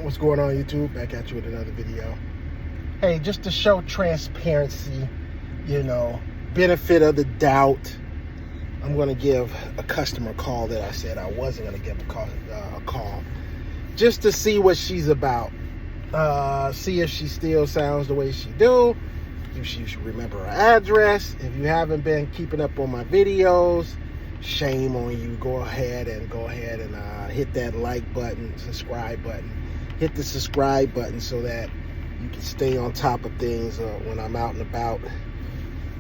What's going on, YouTube? Back at you with another video. Hey, just to show transparency, benefit of the doubt, I'm going to give a customer a call that I said I wasn't going to give a call just to see what she's about. See if she still sounds the way she do. If she should remember her address. If you haven't been keeping up on my videos, shame on you. Go ahead and hit that like button, subscribe button. Hit the subscribe button so that you can stay on top of things when I'm out and about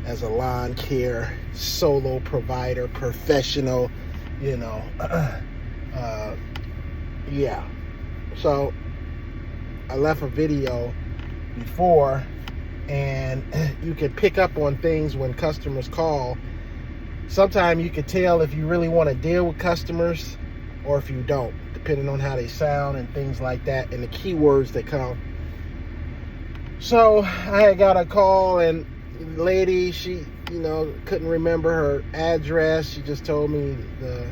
as a lawn care solo provider, professional, yeah. So I left a video before, and you can pick up on things when customers call. Sometimes you can tell if you really want to deal with customers or if you don't, depending on how they sound and things like that, and the keywords that come. So I had got a call, and the lady, she, couldn't remember her address. She just told me the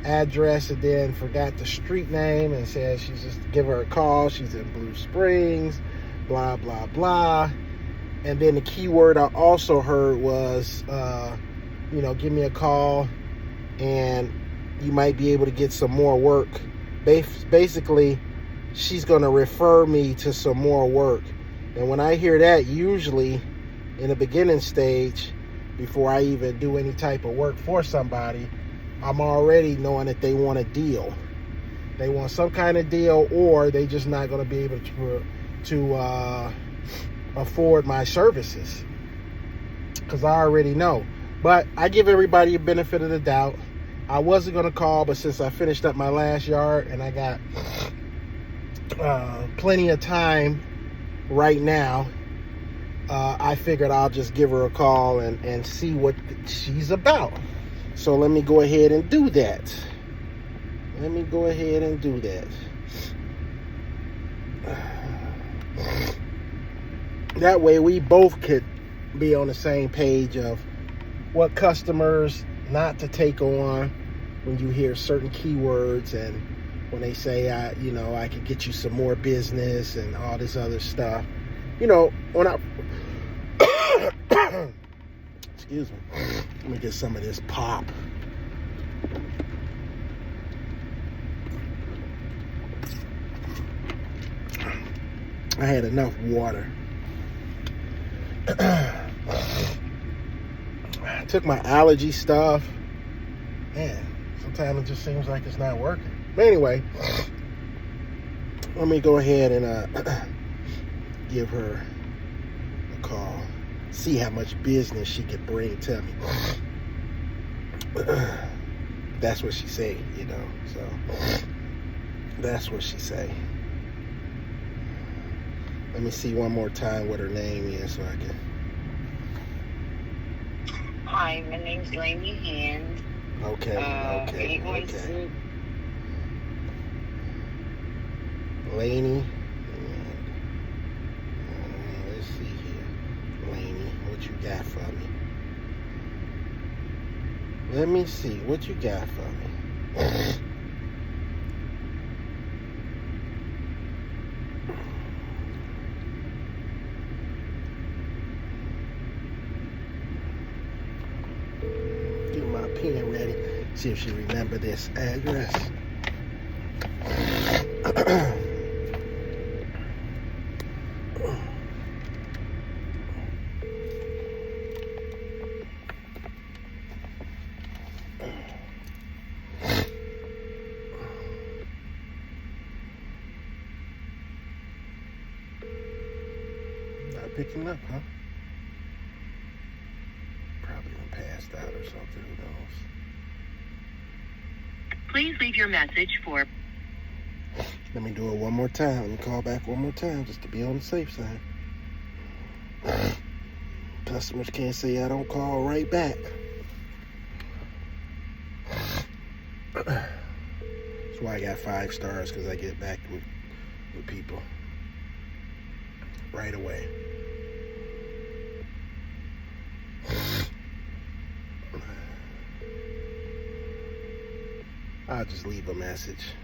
address and then forgot the street name and said she's just give her a call. She's in Blue Springs, blah, blah, blah. And then the keyword I also heard was, give me a call and you might be able to get some more work. Basically, she's going to refer me to some more work. And when I hear that, usually in the beginning stage, before I even do any type of work for somebody, I'm already knowing that they want a deal. They want some kind of deal, or they just not going to be able to afford my services, because I already know. But I give everybody a benefit of the doubt. I wasn't going to call, but since I finished up my last yard and I got plenty of time right now, I figured I'll just give her a call and see what she's about. So let me go ahead and do that. That way we both could be on the same page of what customers not to take on when you hear certain keywords, and when they say, I could get you some more business and all this other stuff. When I excuse me, let me get some of this pop. I had enough water. I took my allergy stuff. Man, sometimes it just seems like it's not working. But anyway, let me go ahead and give her a call. See how much business she could bring to me. That's what she say, so that's what she say. Let me see one more time what her name is so I can. Hi, my name's Lainey Hand. Okay. Lainey. Let's see here. Lainey, what you got for me? Let me see what you got for me. Get my pen ready. See if she remember this address. Not picking up, huh? Probably been passed out or something, who knows? Please leave your message for... Let me do it one more time. Let me call back one more time just to be on the safe side. Customers can't say I don't call right back. That's why I got 5 stars, because I get back with people right away. I'll just leave a message.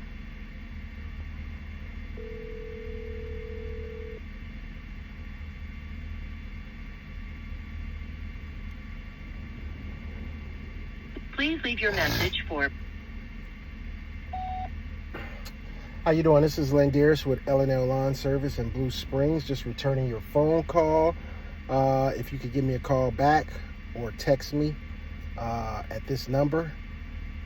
Please leave your message for. How you doing? This is Lenderis with L&L Lawn Service in Blue Springs. Just returning your phone call. If you could give me a call back or text me at this number,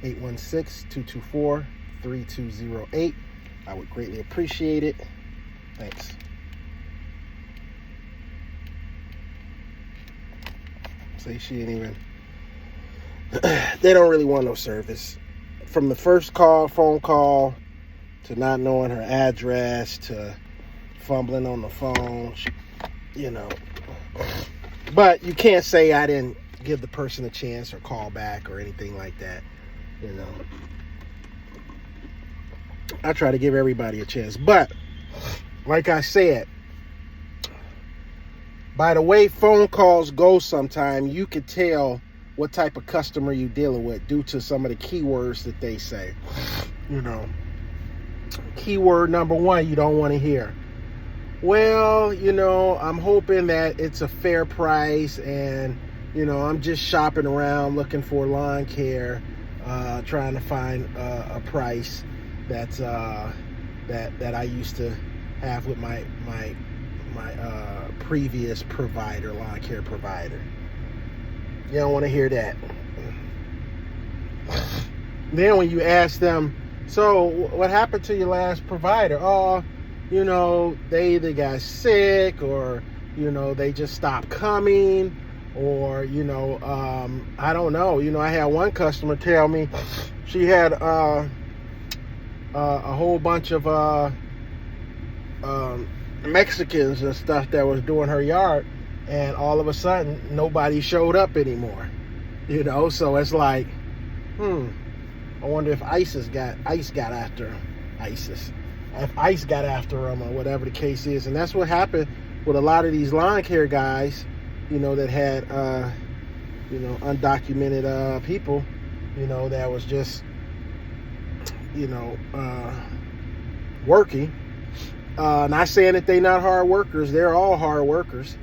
816-224-3208. I would greatly appreciate it. Thanks. See, she ain't even... They don't really want no service. From the first phone call, to not knowing her address, to fumbling on the phone, you know. But you can't say I didn't give the person a chance or call back or anything like that, you know. I try to give everybody a chance. But, like I said, by the way phone calls go sometimes, you could tell what type of customer you're dealing with due to some of the keywords that they say, you know. Keyword number one you don't want to hear. Well, you know, I'm hoping that it's a fair price, and, you know, I'm just shopping around looking for lawn care, trying to find a price that's that I used to have with my previous provider, lawn care provider. You don't want to hear that. Then when you ask them, so what happened to your last provider? Oh, you know, they either got sick, or, you know, they just stopped coming, or, you know, I don't know. You know, I had one customer tell me she had a whole bunch of Mexicans and stuff that was doing her yard, and all of a sudden nobody showed up anymore. You know, so it's like, I wonder if ICE got after him. If ICE got after him, or whatever the case is. And that's what happened with a lot of these lawn care guys, you know, that had, you know, undocumented people, you know, that was just, you know, working. Not saying that they not hard workers. They're all hard workers.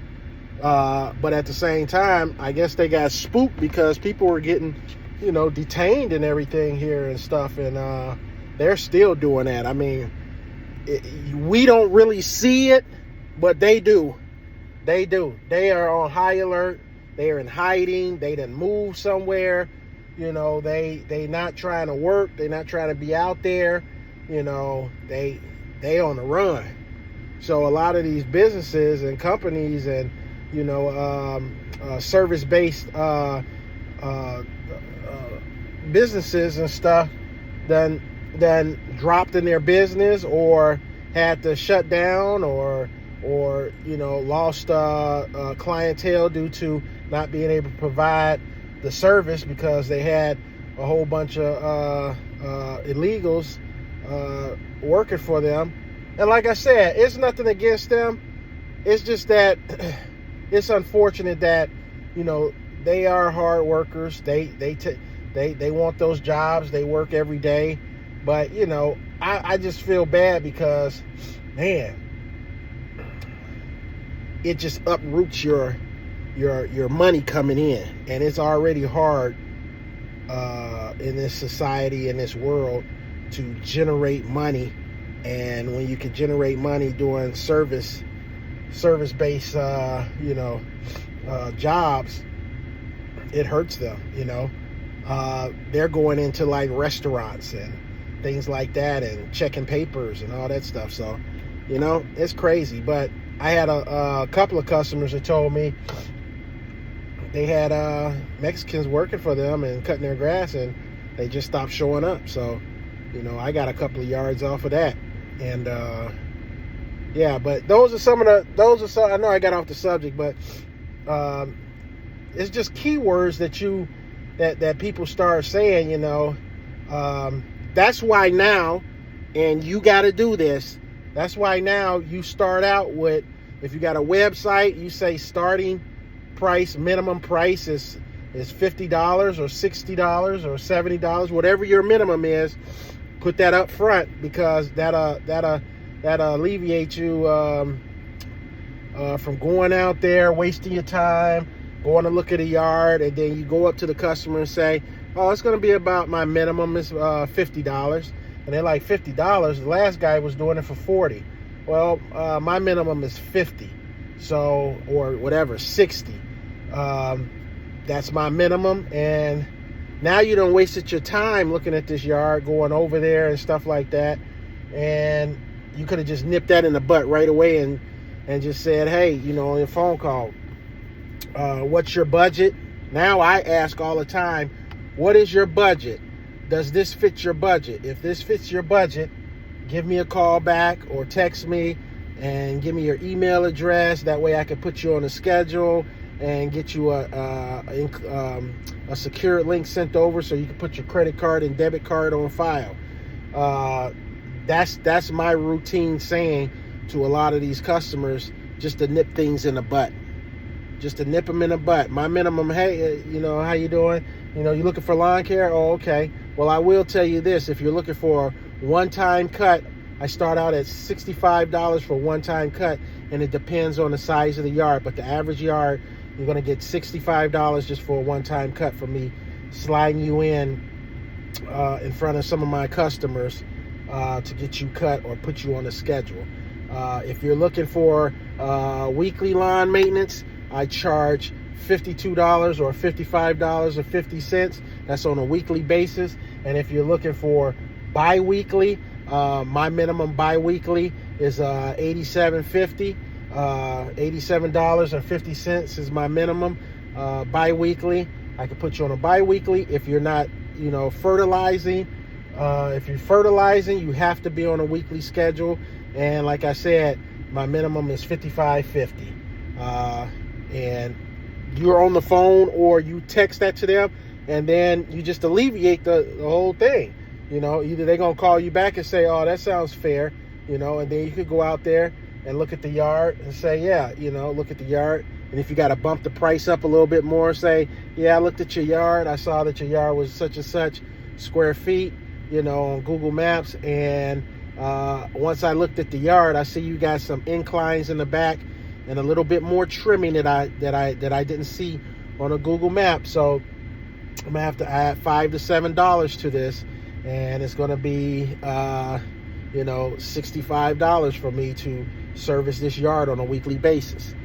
But at the same time, I guess they got spooked because people were getting, you know, detained and everything here and stuff, and they're still doing that. I mean, we don't really see it, but they do. They do. They are on high alert. They are in hiding. They done moved somewhere. You know, they not trying to work. They not trying to be out there. You know, they on the run. So a lot of these businesses and companies and, you know, service-based businesses and stuff then dropped in their business, or had to shut down, or you know, lost clientele due to not being able to provide the service because they had a whole bunch of illegals working for them. And like I said, it's nothing against them. It's just that it's unfortunate that, you know, they are hard workers. They want those jobs. They work every day. But, you know, I just feel bad because, man, it just uproots your money coming in. And it's already hard in this society, in this world, to generate money. And when you can generate money doing service-based, you know, jobs, it hurts them, you know. They're going into like restaurants and things like that, and checking papers and all that stuff. So, you know, it's crazy. But I had a couple of customers that told me they had Mexicans working for them and cutting their grass, and they just stopped showing up. So, you know, I got a couple of yards off of that. And yeah, but those are some. I know I got off the subject, but it's just keywords that people start saying, you know. That's why now, and you got to do this, that's why now you start out with, if you got a website, you say starting price, minimum price is $50 or $60 or $70, whatever your minimum is. Put that up front, because that alleviates you from going out there, wasting your time, going to look at a yard, and then you go up to the customer and say, oh, it's going to be about, my minimum is $50. And they're like, $50? The last guy was doing it for $40. Well, my minimum is $50. So, or whatever, $60. That's my minimum. And now you don't wasted your time looking at this yard, going over there and stuff like that. And you could have just nipped that in the butt right away and just said, hey, you know, on your phone call, what's your budget? Now I ask all the time, what is your budget? Does this fit your budget? If this fits your budget, give me a call back or text me and give me your email address. That way I can put you on a schedule and get you a secure link sent over so you can put your credit card and debit card on file. That's my routine saying to a lot of these customers, just to nip things in the butt. Just to nip them in the butt. My minimum, hey, you know, how you doing? You know, you looking for lawn care? Oh, okay. Well, I will tell you this. If you're looking for a one-time cut, I start out at $65 for a one-time cut, and it depends on the size of the yard. But the average yard, you're going to get $65 just for a one-time cut from me, sliding you in front of some of my customers to get you cut or put you on a schedule. If you're looking for weekly lawn maintenance, I charge $52 or $55.50. That's on a weekly basis. And if you're looking for bi-weekly, my minimum bi-weekly is $87.50. $87.50 is my minimum bi-weekly. I can put you on a bi-weekly. If you're not, you know, fertilizing, if you're fertilizing, you have to be on a weekly schedule. And like I said, my minimum is $55.50. And you're on the phone or you text that to them, and then you just alleviate the whole thing. You know, either they're going to call you back and say, oh, that sounds fair, you know, and then you could go out there and look at the yard and say, yeah, you know, look at the yard. And if you got to bump the price up a little bit more, say, yeah, I looked at your yard. I saw that your yard was such and such square feet, you know, on Google Maps. And once I looked at the yard, I see you got some inclines in the back and a little bit more trimming that I didn't see on a Google map. So I'm gonna have to add $5 to $7 to this, and it's gonna be you know, $65 for me to service this yard on a weekly basis.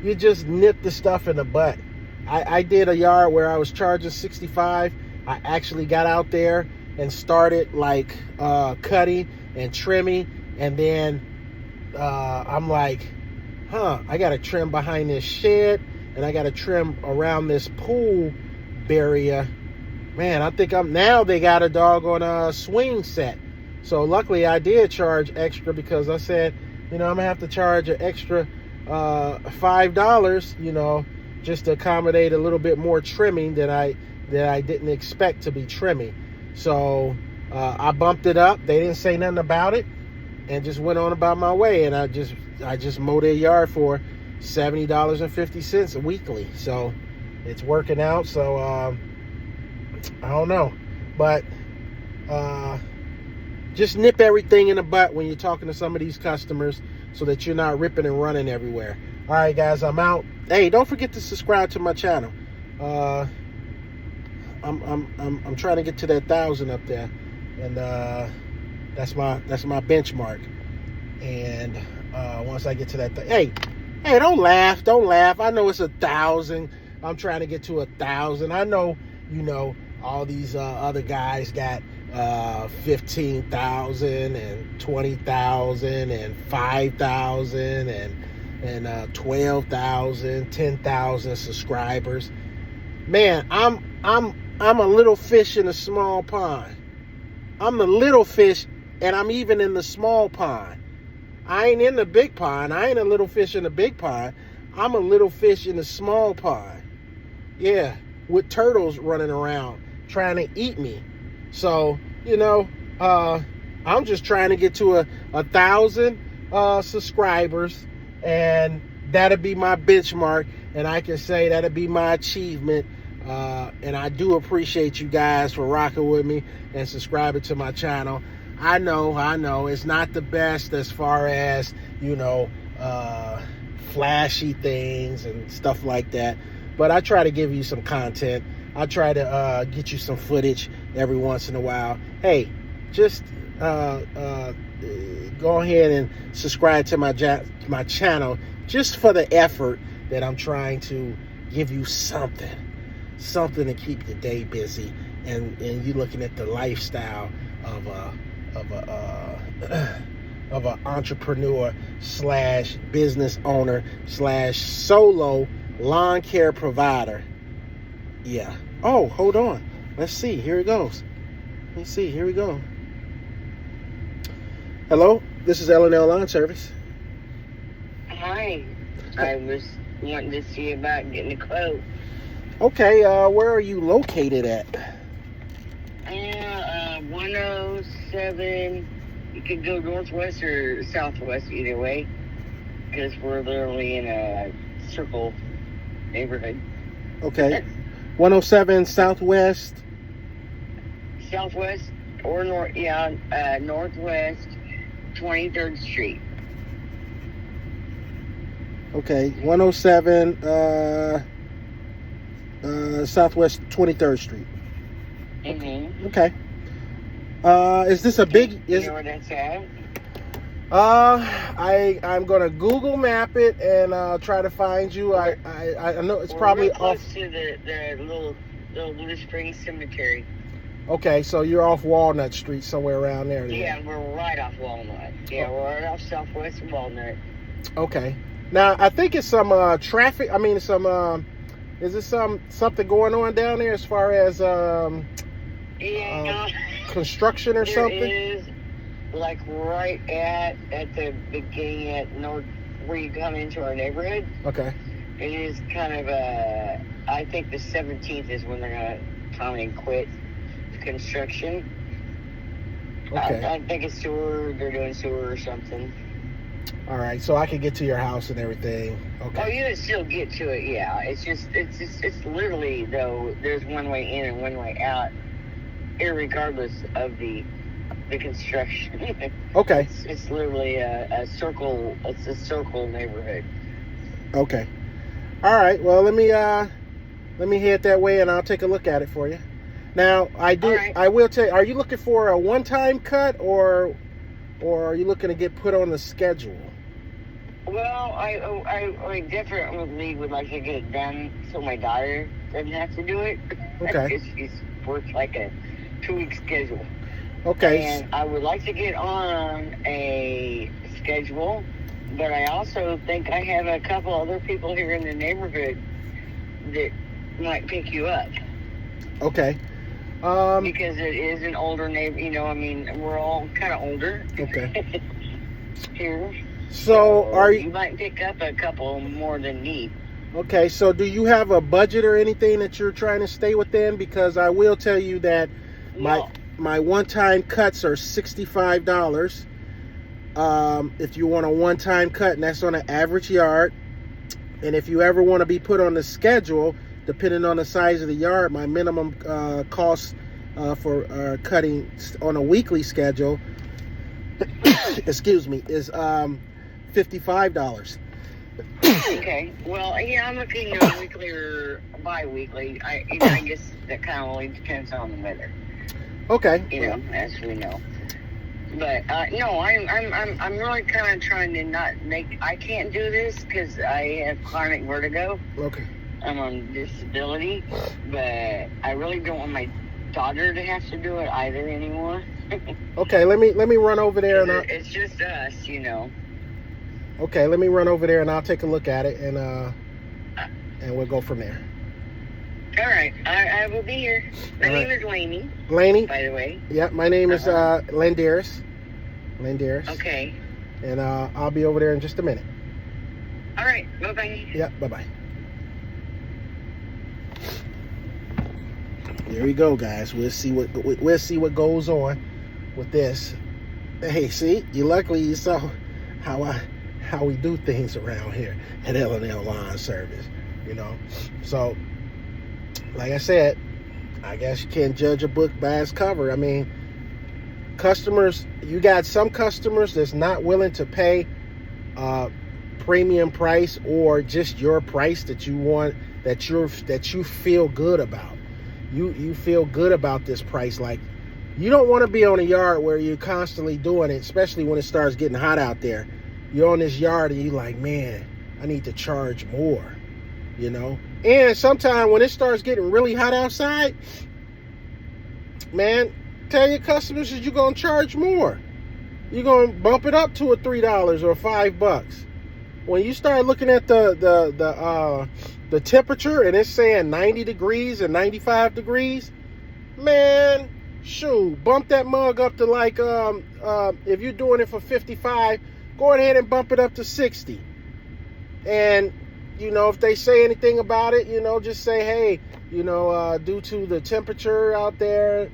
You just nip the stuff in the butt. I did a yard where I was charging $65. I actually got out there and started like cutting and trimming, and then I'm like, I got to trim behind this shed, and I got to trim around this pool barrier. Man, I think now they got a doggone swing set. So luckily I did charge extra, because I said, you know, I'm gonna have to charge an extra $5, you know, just to accommodate a little bit more trimming that I didn't expect to be trimming. So I bumped it up. They didn't say nothing about it, and just went on about my way. And I just mowed their yard for $70.50 weekly. So it's working out. So I don't know, but just nip everything in the butt when you're talking to some of these customers, so that you're not ripping and running everywhere. All right, guys, I'm out. Hey, don't forget to subscribe to my channel. I'm trying to get to that 1,000 up there, and that's my benchmark. And once I get to that, hey, don't laugh. I know it's 1,000. I'm trying to get to 1,000. I know, you know, all these other guys got 15,000 and 20,000 and 5,000 and 12,000, 10,000 subscribers. Man, I'm a little fish in a small pond. I'm the little fish, and I'm even in the small pond. I ain't in the big pond. I ain't a little fish in the big pond. I'm a little fish in the small pond. Yeah, with turtles running around trying to eat me. So, you know, I'm just trying to get to 1,000 subscribers, and that'll be my benchmark, and I can say that'll be my achievement. And I do appreciate you guys for rocking with me and subscribing to my channel. I know it's not the best as far as, you know, flashy things and stuff like that, but I try to give you some content. I try to get you some footage every once in a while. Hey, just go ahead and subscribe to my channel just for the effort that I'm trying to give you something to keep the day busy, and you looking at the lifestyle of an entrepreneur slash business owner slash solo lawn care provider. Yeah. Oh, hold on. Let's see. Here it goes. Let me see. Here we go. Hello. This is L&L Lawn Service. Hi. I was wanting to see about getting a quote. Okay. Where are you located at? 107. You could go northwest or southwest, either way, because we're literally in a circle neighborhood. Okay. 107 Southwest. Southwest or northwest 23rd Street. Okay. 107 Southwest 23rd Street. Mm-hmm. Okay. Is this a big? You know where that's at? I'm gonna Google map it and try to find you. I know it's probably real close off. to the little Blue Springs Cemetery. Okay, so you're off Walnut Street somewhere around there. Then. Yeah, we're right off Walnut. Yeah, we're right off Southwest Walnut. Okay. Now I think it's some traffic. I mean, some. Is there something going on down there as far as construction or something? There is, like right at the beginning at north where you come into our neighborhood. Okay. It is kind of I think the 17th is when they're gonna come and quit construction. Okay. I think it's sewer. They're doing sewer or something. All right, so I can get to your house and everything. Okay. Oh, you can still get to it. Yeah, it's literally though. There's one way in and one way out, irregardless of the construction. Okay. It's literally a circle. It's a circle neighborhood. Okay. All right. Well, let me head that way, and I'll take a look at it for you. Now, I will tell you. Are you looking for a one-time cut, or are you looking to get put on the schedule? Well, I definitely would like to get it done so my daughter doesn't have to do it. Okay. Because she's worked like a 2-week schedule. Okay. And I would like to get on a schedule, but I also think I have a couple other people here in the neighborhood that might pick you up. Okay. Because it is an older neighbor, I mean, we're all kind of older. Okay. Here. So you might pick up a couple more than me. Okay, so do you have a budget or anything that you're trying to stay within? Because I will tell you that my one-time cuts are $65. If you want a one-time cut, and that's on an average yard. And if you ever want to be put on the schedule, depending on the size of the yard, my minimum cost for cutting on a weekly schedule, excuse me, is $55. Okay. Well, yeah, I'm looking at weekly or bi-weekly. I guess that kind of only depends on the weather. Okay. As we know. But no, I'm really kind of trying to not make. I can't do this because I have chronic vertigo. Okay. I'm on disability, but I really don't want my daughter to have to do it either anymore. Okay, let me run over there and it's just us, Okay, let me run over there and I'll take a look at it and we'll go from there. All right, I will be here. My name is Lainey. Lainey? By the way. Yeah, my name is Landeris. Okay. And I'll be over there in just a minute. All right, bye-bye. Yeah, bye-bye. There we go, guys. We'll see what goes on with this. Hey, see, luckily you saw how we do things around here at L&L Lawn Service. So like I said, I guess you can't judge a book by its cover. I mean, customers, you got some customers that's not willing to pay premium price or just your price that you want, that you feel good about. you feel good about this price. Like, you don't want to be on a yard where you're constantly doing it, especially when it starts getting hot out there. You're on this yard and you're like, man, I need to charge more, you know? And sometimes when it starts getting really hot outside, man, tell your customers that you're going to charge more. You're going to bump it up to a $3 or $5. When you start looking at the temperature and it's saying 90 degrees and 95 degrees, man, shoot, bump that mug up to like, if you're doing it for 55, go ahead and bump it up to 60. And, you know, if they say anything about it, you know, just say, hey, you know, due to the temperature out there,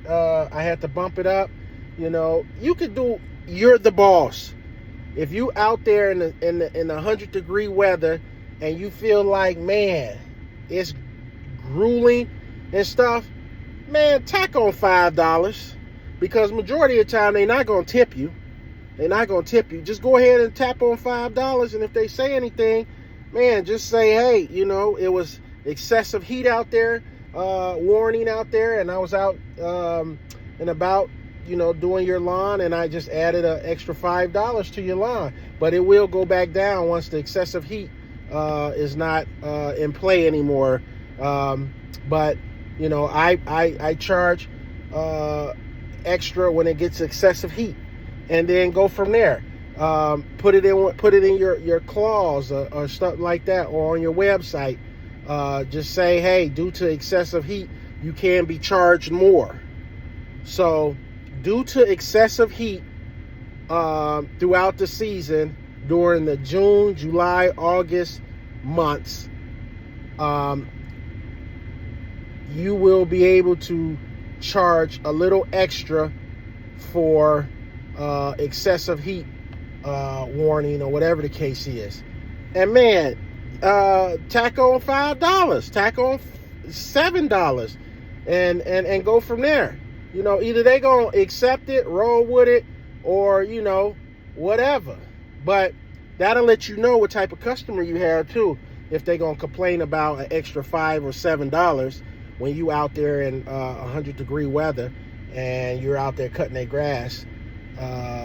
I had to bump it up. You know, you could do, you're the boss. If you out there in the 100-degree weather and you feel like, man, it's grueling and stuff, man, tack on $5, because majority of the time they're not going to tip you. They're not going to tip you. Just go ahead and tap on $5, and if they say anything, man, just say, hey, you know, it was excessive heat out there, warning out there, and I was out and about, you know, doing your lawn, and I just added an extra $5 to your lawn. But it will go back down once the excessive heat is not in play anymore. But, you know, I charge extra when it gets excessive heat, and then go from there. Put it in your clause or something like that, or on your website. Just say, hey, due to excessive heat, you can be charged more. So, due to excessive heat throughout the season, during the June, July, August months, you will be able to charge a little extra for excessive heat warning, or whatever the case is. And man, tack on $5, tack on $7, and go from there. You know, either they gonna accept it, roll with it, or, you know, whatever. But that'll let you know what type of customer you have too, if they gonna complain about an extra $5 or $7 when you out there in 100-degree weather and you're out there cutting their grass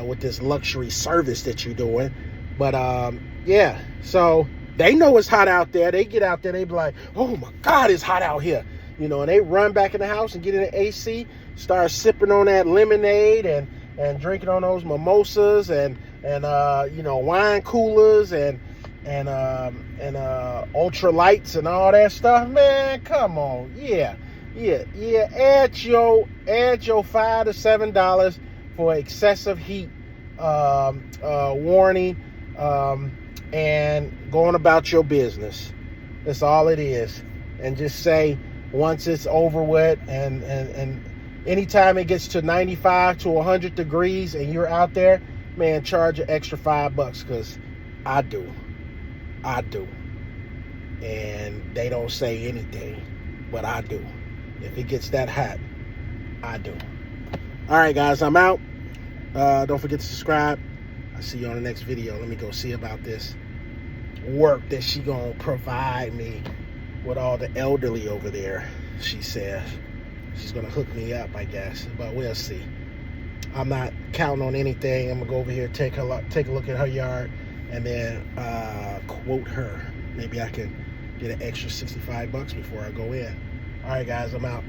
with this luxury service that you're doing. But yeah, so they know it's hot out there. They get out there, they be like, oh my God, it's hot out here. You know, and they run back in the house and get in the AC, start sipping on that lemonade and drinking on those mimosas and you know, wine coolers and ultralights and all that stuff. Man, come on. Yeah. Add your $5 to $7 for excessive heat warning, and going about your business. That's all it is. And just say, once it's over with, and anytime it gets to 95 to 100 degrees and you're out there, man, charge an extra $5, because I do. And they don't say anything, but I do. If it gets that hot, I do. All right, guys, I'm out. Don't forget to subscribe. I'll see you on the next video. Let me go see about this work that she gonna provide me with all the elderly over there. She says she's gonna hook me up, I guess, but we'll see. I'm not counting on anything. I'm gonna go over here, take a look at her yard, and then quote her. Maybe I can get an extra $65 before I go in. All right, guys, I'm out.